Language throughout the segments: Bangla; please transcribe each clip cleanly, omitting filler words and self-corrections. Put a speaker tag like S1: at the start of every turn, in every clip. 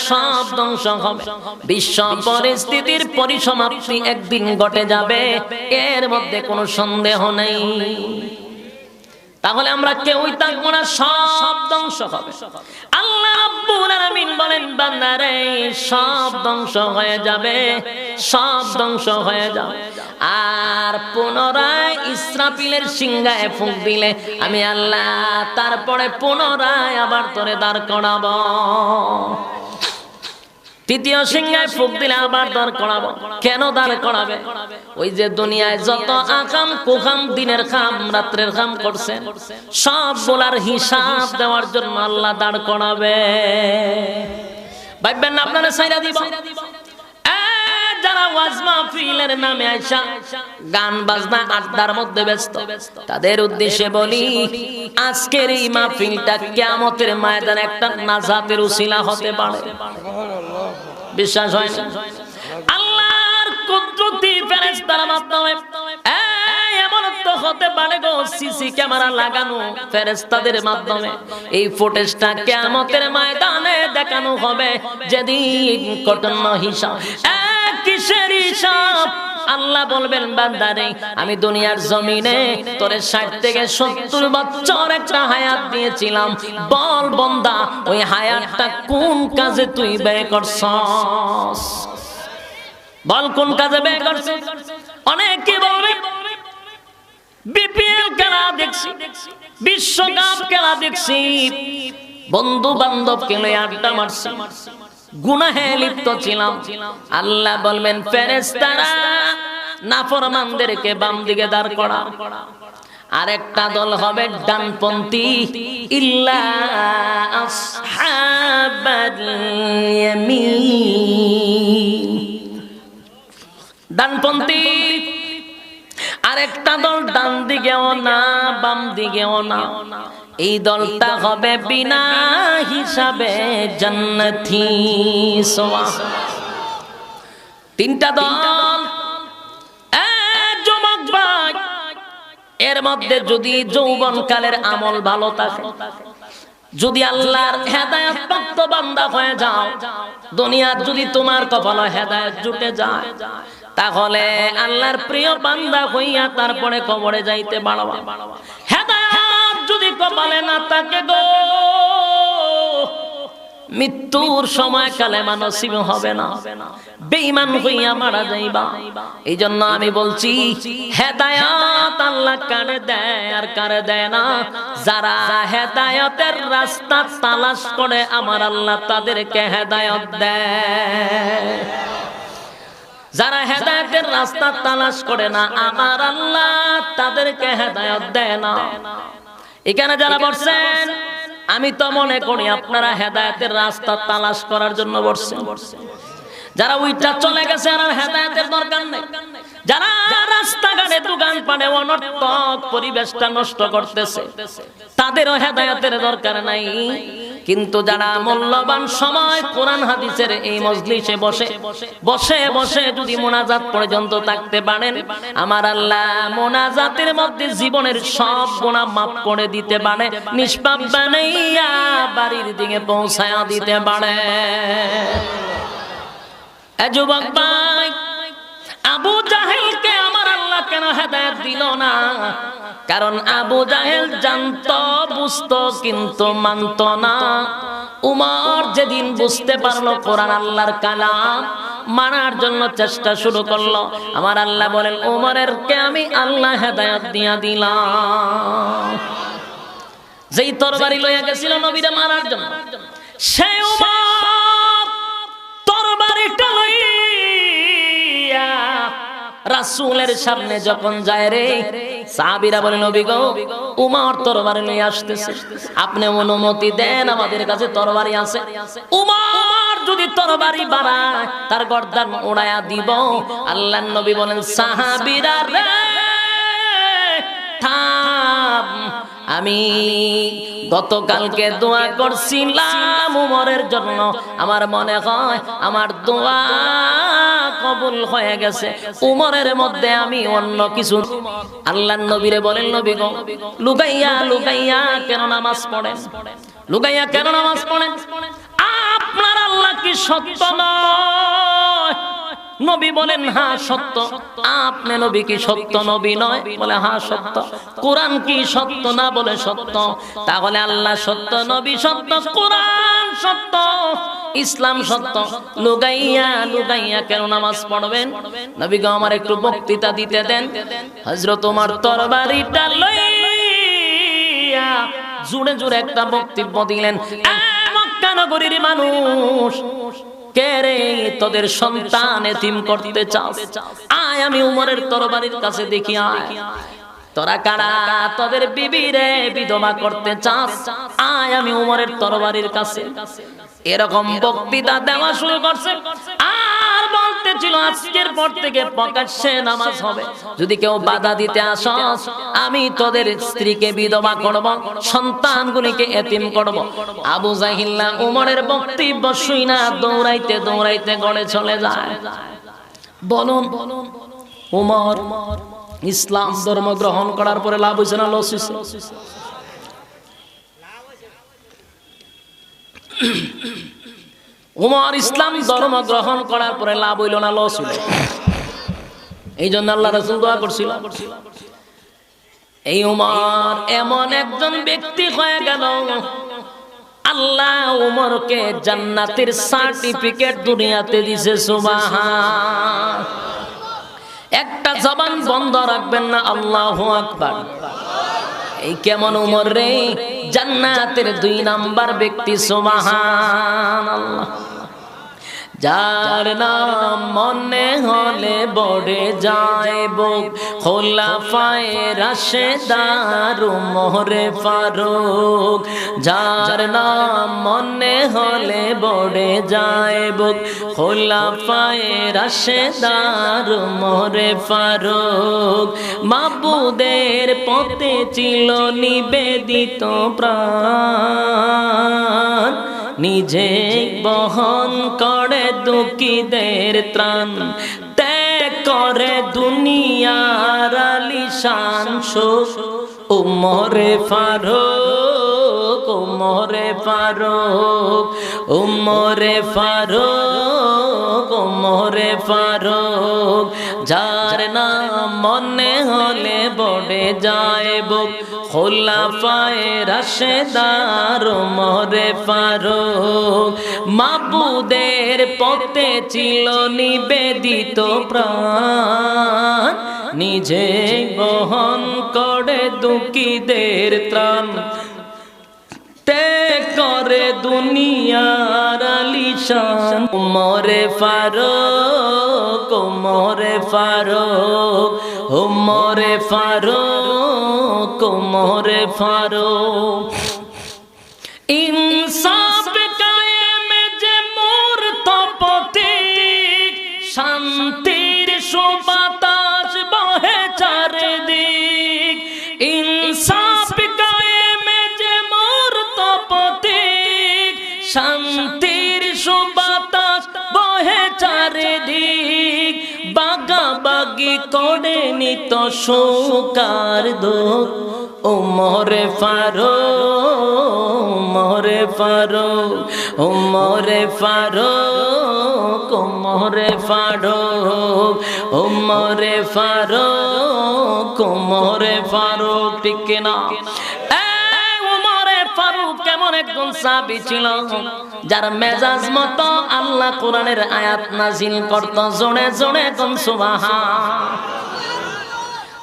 S1: সব ধ্বংস হবে, বিশ্ব পরিস্থিতির পরিসমাপ্তি একদিন ঘটে যাবে, এর মধ্যে কোনো সন্দেহ নেই। তাহলে আমরা কেউই থাকবো না, সব ধ্বংস হবে। আল্লাহ রাব্বুল আলামিন বলেন, বান্দারে সব ধ্বংস হয়ে যাবে, সব ধ্বংস হয়ে যাবে। আর পুনরায় ইসরাফিলের সিংহায় ফুঁক দিলে আমি আল্লাহ তারপরে পুনরায় আবার তোরে দাঁড় করাবো। তৃতীয় সিংহায় ফুঁক দিলে আবার দাঁড় করাবো। কেন দাঁড় করাবে? ওই যে দুনিয়ায় যত আকাম কুকাম, দিনের কাম রাত্রের কাম করছেন, সবগুলার হিসাব দেওয়ার জন্য আল্লাহ দাঁড় করাবে। ভাববেন না আপনারা ছাইরা দিব। যারা ওয়াজ মাহফিলের নামে আইসা গান বাজনা আড্ডার মধ্যে ব্যস্ত, তাদের উদ্দেশ্যে বলি, আজকের এই মাহফিলটা কিয়ামতের ময়দানে একটা নাজাতের উসিলা হতে পারে। বিশ্বাস হয় না? আল্লাহর কুদরতি ফেরেশতার মাধ্যমে এমন তো হতে পারে গো, সিসি ক্যামেরা লাগানো ফেরেশতাদের মাধ্যমে এই ফুটেজটা কিয়ামতের ময়দানে দেখানো হবে, যেদিন কঠিন হিসাব। কিসের হিসাব? আল্লাহ বলবেন, বান্দারে আমি দুনিয়ার জমিনে তোরে 60 থেকে 70 বছর একটা হায়াত দিয়েছিলাম, বল বান্দা ওই হায়াতটা কোন কাজে তুই ব্যয় করছস? বল কোন কাজে ব্যয় করছস? অনেকে বলবে বিপিএল খেলা দেখছি, বিশ্বকাপ খেলা দেখছি, বন্ধু বান্ধব খেলে আড্ডা মারছি, গুনাহে লিপ্ত ছিলাম। আল্লাহ বলবেন, ফেরেশতারা নাফরমানদেরকে বাম দিকে দাঁড় করা, আরেকটা দল হবে ডানপন্থী, ইল্লা আসহাবাল ইয়ামিন, ডানপন্থী। আরেকটা দল ডান দিকেও না বাম দিকেও না, এই দলটা হবে বিনা হিসাবে জান্নাতি। তিনটা দল। যুবক ভাই, এর মধ্যে যদি যৌবনকালের আমল ভালো থাকে, যদি আল্লাহর হেদায়েত প্রাপ্ত বান্দা হয়ে যাও, দুনিয়ার যদি তোমার কপালে হেদায়েত জুটে যায়, তাহলে আল্লাহর প্রিয় বান্দা হইয়া তারপরে কবরে যাইতে পারবা। হেদায়েত যদি কপালে না থাকে গো, মৃত্যুর সময় কালেমা নসিব হবে না, বেঈমান হইয়া মারা যাইবা। এই জন্য আমি বলছি, হেদায়েত আল্লাহ কারে দেয় আর কারে দেয় না, যারা হেদায়েতের রাস্তা তালাশ করে আমার আল্লাহ তাদেরকে হেদায়েত দেয়। যারা হেদায়েতের রাস্তা তালাশ করে না, আমার আল্লাহ তাদেরকে হেদায়েত দেয় না। এখানে যারা বসছেন, আমি তো মনে করি আপনারা হেদায়েতের রাস্তা তালাশ করার জন্য বসছেন। যারা উইটা চলে গেছে আর হেদায়েতের দরকার নেই, যারা রাস্তাঘাটে দোকানপাটে অনর্থক পরিবেশটা নষ্ট করতেছে, তাদেরও হেদায়েতের দরকার নাই। কিন্তু যারা মূল্যবান সময় কোরআন হাদিসের এই মজলিসে বসে বসে বসে যদি মুনাজাত পর্যন্ত থাকতে পারেন, আমার আল্লাহ মুনাজাতের মধ্যে জীবনের সব গুনাহ মাফ করে দিতে পারে, নিষ্পাপ বানাইয়া বাড়ির দিকে পৌঁছায়া দিতে পারে। যুবক ভাই, আবু জাহেলকে আমার আল্লাহ কেন হেদায়েত দিল না? কারণ আবু জাহেল জানতো, বুঝতো, কিন্তু মানতো না। উমর যেদিন বুঝতে পারলো কোরআন আল্লাহর কালাম, মানার জন্য চেষ্টা শুরু করলো, আমার আল্লাহ বলেন, উমরেরকে আমি আল্লাহ হেদায়েত দিয়া দিলাম। যেই তরবারি লইয়া গেছিল নবীরে মারার জন্য, সেই উমর তরবারিটা লইয়া রাসূলের সামনে যখন যায় রে, সাহাবীরা বলে, নবী গো, উমর তরবারি নিয়ে আসতেছে, আপনি অনুমতি দেন, আমাদের কাছে তরবারি আছে। উমর যদি তরবারি বাড়ায়, তার গর্দান উড়ায়া দিব। আল্লাহর নবী বলেন, সাহাবীরা রে থাম, আমি গতকালকে দোয়া করছিলাম উমরের জন্য, আমার মনে হয় আমার দোয়া কবুল হয়ে গেছে, উমরের মধ্যে আমি অন্য কিছু। আল্লাহর নবীরে বলেন, নবী গো, লুকাইয়া লুকাইয়া কেন নামাজ পড়েন? লুকাইয়া কেন নামাজ পড়েন? আপনার আল্লাহ কি সত্য নয়? নবী বলেন হ্যাঁ সত্য। আপনি নবী কি সত্য নবী নয়? বলে হ্যাঁ সত্য। কোরআন কি সত্য না? বলে সত্য। তাহলে আল্লাহ সত্য, নবী সত্য, কোরআন সত্য, ইসলাম সত্য। লুগাইয়া লুগাইয়া কেন নামাজ পড়বেন? নবী গো আমার একটু বক্তৃতা দিতে দেন। হযরত ওমর তরবারিটা লইয়া জুড়ে জুড়ে একটা বক্তব্য দিলেন। মক্কা নগরীর মানুষ, কে রে তোদের সন্তান এতিম করতে চাস? আয় আমি উমরের তরবারির কাছে দেখি, আয়। তোরা কারা তোদের বিবিরে বিধবা করতে চাস? আয় আমি উমরের তরবারির কাছে। এরকম বক্তৃতা দেওয়া শুরু করছে। আর বলতেছিল আজকের পর থেকে প্রকাশ্যে নামাজ হবে, যদি কেউ বাধা দিতে আসস আমি তোদের স্ত্রীকে বিধবা করব, সন্তানগুলিকে এতিম করব। আবু জাহিল্লা উমরের বক্তব্য শুইনা দৌড়াইতে দৌড়াইতে গড়ে চলে যায়। বলুন উমর ইসলাম ধর্ম গ্রহণ করার পরে লাভ হয়েছে না লস হয়েছে? উমর ইসলাম ধর্ম গ্রহণ করার পরে লাভ হইল না লস হইল? এই জন্য আল্লাহ রাসূল দোয়া করছিল, এই উমর এমন একজন ব্যক্তি হয়ে গেল, আল্লাহ উমরকে জান্নাতের সার্টিফিকেট দুনিয়াতে দিয়েছে। সুবহান। একটা জবান বন্ধ রাখবেন না, আল্লাহু আকবার। এই কেমন উমর রে, জান্নাতের 2 নাম্বার ব্যক্তি। সুবহানাল্লাহ। যার নাম মনে হলে বড়ে যাইব, খোলাফায়ে রাশেদার উমরে ফারুক। যার নাম মনে হলে বড়ে যাইব, খোলাফায়ে রাশেদার উমরে ফারুক। মাবুদের পথে ছিল নিবেদিত প্রাণ, নিজে বহন করে দুঃখীদের ত্রাণ, ত্যাগ করে দুনিয়ার আলিশান সুখ। উমরে ফারুক, উমরে ফারুক, উমরে ফারুক, উমরে ফারুক। যার নাম মনে হলে বড়ে যাইব, খোলাফায়ে রাশেদার উমরে ফারুক। মাবুদের পথে ছিল নিবেদিত প্রাণ, নিজে বহন করে দুঃখীদের ত্রাণ, ত্যাগ করে দুনিয়ার আলিশান। উমরে ফারুক, উমরে ফারুক, উমরে ফারুক, উমরে ফারুক। ইনসাফ কায়েম যে মূর্ত প্রতীক, শান্তির সুবাতাস বহে চারিদিক। ইনসাফ কায়েম যে মূর্ত প্রতীক, শান্তির সুবাতাস বহে চারিদিক। বাগাবাগি করে নিত সুকার দুঃখ। উমরে ফারুক, উমরে ফারুক, উমরে ফারুক, উমরে ফারুক, উমরে ফারুক, উমরে ফারুক। ঠিক কিনা? উমরে ফারুক কেমন একজন সাহাবী ছিল, যার মেজাজ মতো আল্লাহ কোরআনের আয়াত নাজিল করত। জোরে জোরে কোন সুবহান।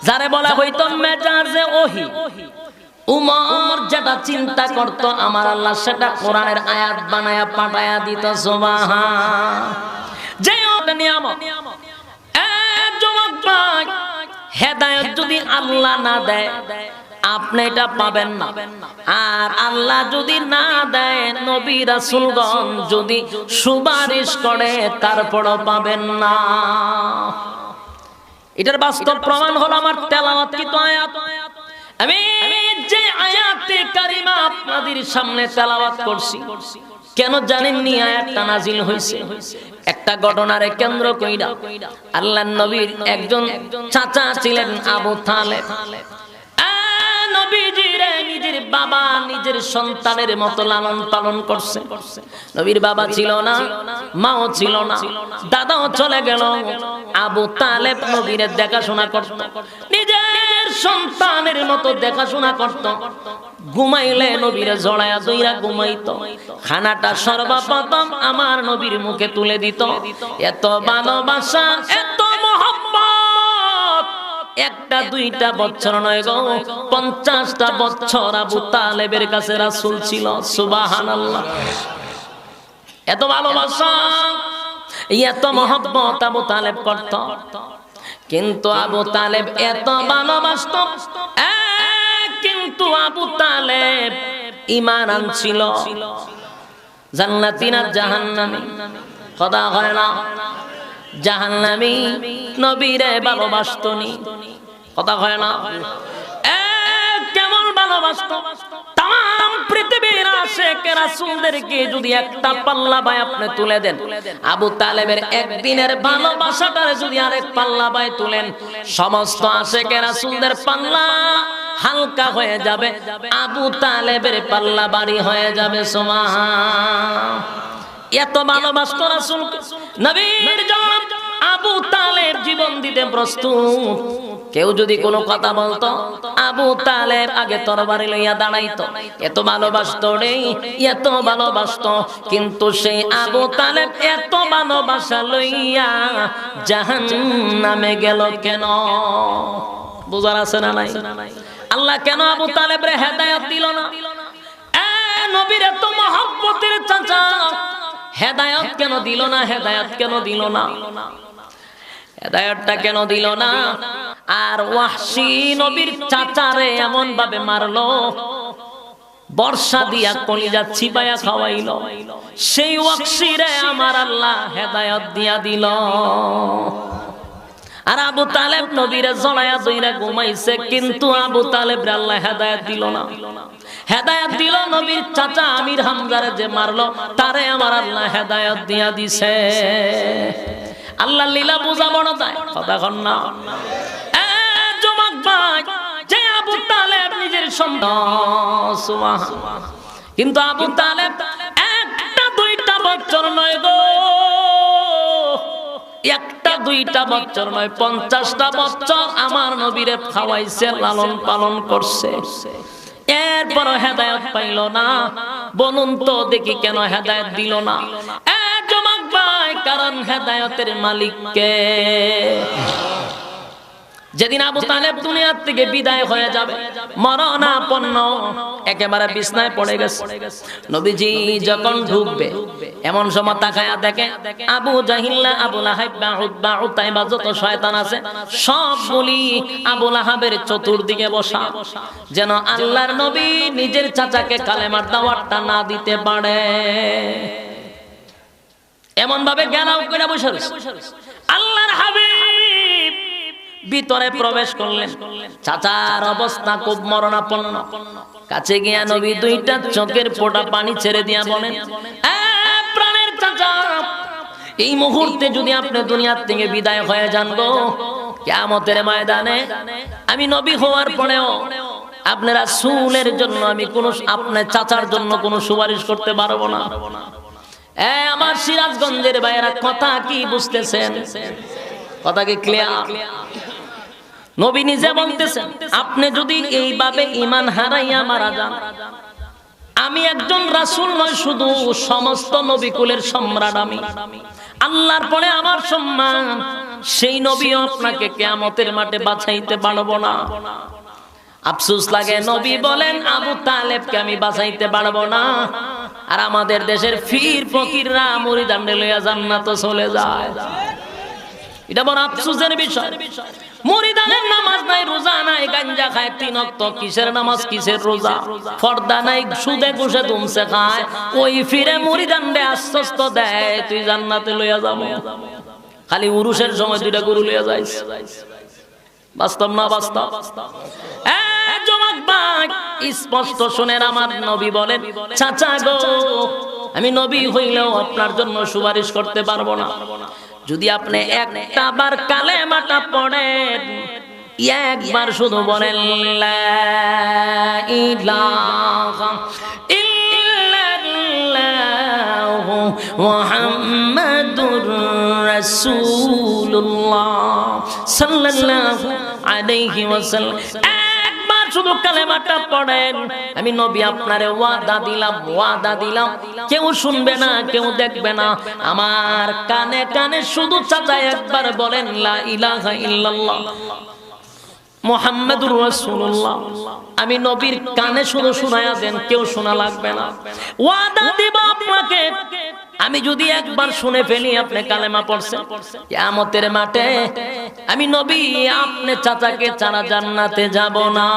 S1: যারে বলা হইতো মেজাজে ওহী, উমর যেটা চিন্তা করত আমার আল্লাহ সেটা কোরআনের আয়াত বানায়া পাঠায়া দিত। সুবহান। যে নিয়ামত যুবক ভাই, হেদায়েত যদি আল্লাহ না দেয় আপনি এটা পাবেন না। আর আল্লাহ যদি না দেয়, নবী রাসূলগণ যদি সুপারিশ করে তারপরও পাবেন না। এটার বাস্তব প্রমাণ হলো আমার তেলাওয়াতকৃত আয়াত। আমি যে আয়াতে কারিমা আপনাদের সামনে তেলাওয়াত করছি, কেন জানেননি আয়াতটা নাজিল হয়েছে? একটা ঘটনারে কেন্দ্র কইরা। আল্লাহর নবীর একজন চাচা ছিলেন আবু তালেব। নবীজিরে নিজের বাবা নিজের সন্তানের মতো লালন পালন করছে। নবীর বাবা ছিল না, মাও ছিল না, দাদাও চলে গেল। আবু তালেব নবীর দেখাশোনা করত, নিজের সন্তানের মতো দেখাশোনা করত। ঘুমাইলে নবীর জড়ায়া দইরা ঘুমাইতো। খানাটা সর্বপ্রথম আমার নবীর মুখে তুলে দিত। এত ভালোবাসা, এত মহব্বত, একটা দুইটা বছর নয় গো, 50টা বছর আবু তালেবের কাছে রাসূল ছিল। সুবহানাল্লাহ। এত ভালোবাসা, এত মহব্বত আবু তালেব করত। কিন্তু আবু তালেব এত ভালোবাসত, কিন্তু আবু তালেব ঈমান আনছিল। জান্নাতি না জাহান্নামী? কথা হয় না। জাহান্নামী নবীরে ভালোবাসতো নি? কথা হয় না। কেমন ভালোবাসতো? তাম পৃথিবীর আশিক রাসূলদেরকে যদি একটা পাল্লা বাই আপনি তুলে দেন, আবু তালেবের একদিনের ভালোবাসাটার যদি আরেক পাল্লা বাই তুলেন, সমস্ত আশিক রাসূলদের পাল্লা হালকা হয়ে যাবে, আবু তালেবের পাল্লা ভারী হয়ে যাবে। সুবহান। এত ভালোবাসতো রাসূলকে। নবীর জন্য আবু তালেব জীবন দিতে প্রস্তুত। কেউ যদি কোনো কথা বলতো, আবু তালেব আগে তরবারি লইয়া দাঁড়াইতো। এত ভালোবাসতো রে, এত ভালোবাসতো। কিন্তু সেই আবু তালেব এত ভালোবাসা লইয়া জাহান্নামে গেল কেন? বুঝার আছে না নাই? আল্লাহ কেন আবু তালেবরে হেদায়েত দিল না? নবীর এত মহব্বতের চাচা হেদায়েত কেন দিল না? হেদায়েত কেন দিল না? হেদায়েতটা কেন দিল না? আর ওয়াহশী নবীর চাচারে এমন ভাবে মারলো, বর্ষা দিয়া কলিজা চিবায়া খাওয়াইলো। সেই ওয়াহশীরে আমার আল্লাহ হেদায়েত দিয়া দিল। আর আবু তালেব নবীরে জড়ায়া দইরা ঘুমাইছে, কিন্তু আবু তালেবরে আল্লাহ হেদায়েত দিল না। হেদায়েত দিল নবীর চাচা আমির হামজারে যে মারলো, তারে আমার আল্লাহ হেদায়েত দিয়া দিছে। আল্লাহ লীলা বুঝা বড় যায়। কথা কন না। যুবক ভাই, যে আবু তালেব নিজের সন্তান, সুবহান, কিন্তু আবু তালেব একটা দুইটা বছর নয় গো, একটা দুইটা বছর নয়, 50টা বছর আমার নবীরে খাওয়াইছে, লালন পালন করছে। এরপর হেদায়েত পাইল না। বলুন তো দেখি কেন হেদায়েত দিল না? যুবক ভাই, কারণ হেদায়েতের মালিক কে? যেদিন আবু তালেব দুনিয়ার থেকে বিদায় হয়ে যাবে, মরণাপন্ন একেবারে বিছনায় পড়ে গেছে, নবীজি যখন ঢুকবে এমন সময় তাকায়া দেখে আবু জাহিল, আবু লাহাব, উতবা, উতাইবা যত শয়তান আছে সবগুলি আবু লাহাবের চতুর্দিকে বসা, যেন আল্লাহর নবী নিজের চাচাকে কালেমার দাওয়াতটা না দিতে পারে। এমন ভাবে জ্ঞানাও করে বসে আল্লাহর হাবিব ভিতরে প্রবেশ করলেন। চাচার অবস্থা খুব মরণাপন্ন। কাছে গিয়া নবী দুইটা চোখের ফোঁটা পানি ছেড়ে দিয়া বলেন, প্রাণের চাচা, এই মুহূর্তে যদি আপনি দুনিয়ার থেকে বিদায় হয়ে যান গো, কিয়ামতের ময়দানে আমি নবী হওয়ার পরেও আপনার রাসূলের জন্য আমি কোন, আপনার চাচার জন্য কোনো সুপারিশ করতে পারবো না। আমার সিরাজগঞ্জের ভাইয়েরা কথা কি বুঝতেছেন? কথা কি ক্লিয়ার? নবী নিজে বলতেছেন, আপনি যদি এইভাবে ঈমান হারাইয়া মারা যান, আমি একজন রাসূল নয়, শুধু সমস্ত নবী কুলের সম্রাট আমি, আল্লাহর পরে আমার সম্মান, সেই নবীও আপনাকে কিয়ামতের মাঠে বাঁচাইতে পারবো না। আফসোস লাগে, নবী বলেন আবু তালেবকে আমি বাঁচাইতে পারবো না, আর আমাদের দেশের ফির ফকিররা মুরিদানরে লইয়া জান্নাতে চলে যায়। এটা বড় আফসোসের বিষয়। মুরিদানের নামাজ নাই, রোজা নাই, গাঞ্জা খায় 3 ওয়াক্ত, কিসের নামাজ কিসের রোজা? পর্দা নাই, সুদে ঘুষে দুমছে খায়, ওই ফিরে মুরিদানরে আশ্বস্ত দেয় তুই জান্নাতে লইয়া যাবো। খালি উরুসের সময় 2টা গরু লইয়া যাইস। বাস্তব না বাস্তব? যুবক ভাই, স্পষ্ট শুনেন, আমার নবী বলেন, চাচা গো, আমি নবী হইলেও আপনার জন্য সুপারিশ করতে পারবো না। যদি আপনি একটা বার কালেমাটা পড়েন, একবার শুধু বলেন লা ইলাহা ইল্লাল্লাহু মুহাম্মাদুর রাসূলুল্লাহ সাল্লাল্লাহু আলাইহি ওয়াসাল্লাম। একবার শুধু কালেমাটা পড়েন, আমি নবী আপনারে ওয়াদা দিলাম কেউ শুনবে না, কেউ দেখবে না, আমার কানে কানে শুধু চাচা একবার বলেন লা ইলাহা ইল্লাল্লাহ মুহাম্মাদুর রাসূলুল্লাহ। আমি নবীর কানে শুধু শোনায়া দেন, কেউ শোনা লাগবে না। ওয়াদা দিব আপনাকে, আমি যদি একবার শুনে ফেলি আপনি কালেমা পড়ছেন, কিয়ামতের মাঠে আমি নবী আপনি চাচাকে ছাড়া জান্নাতে যাব না।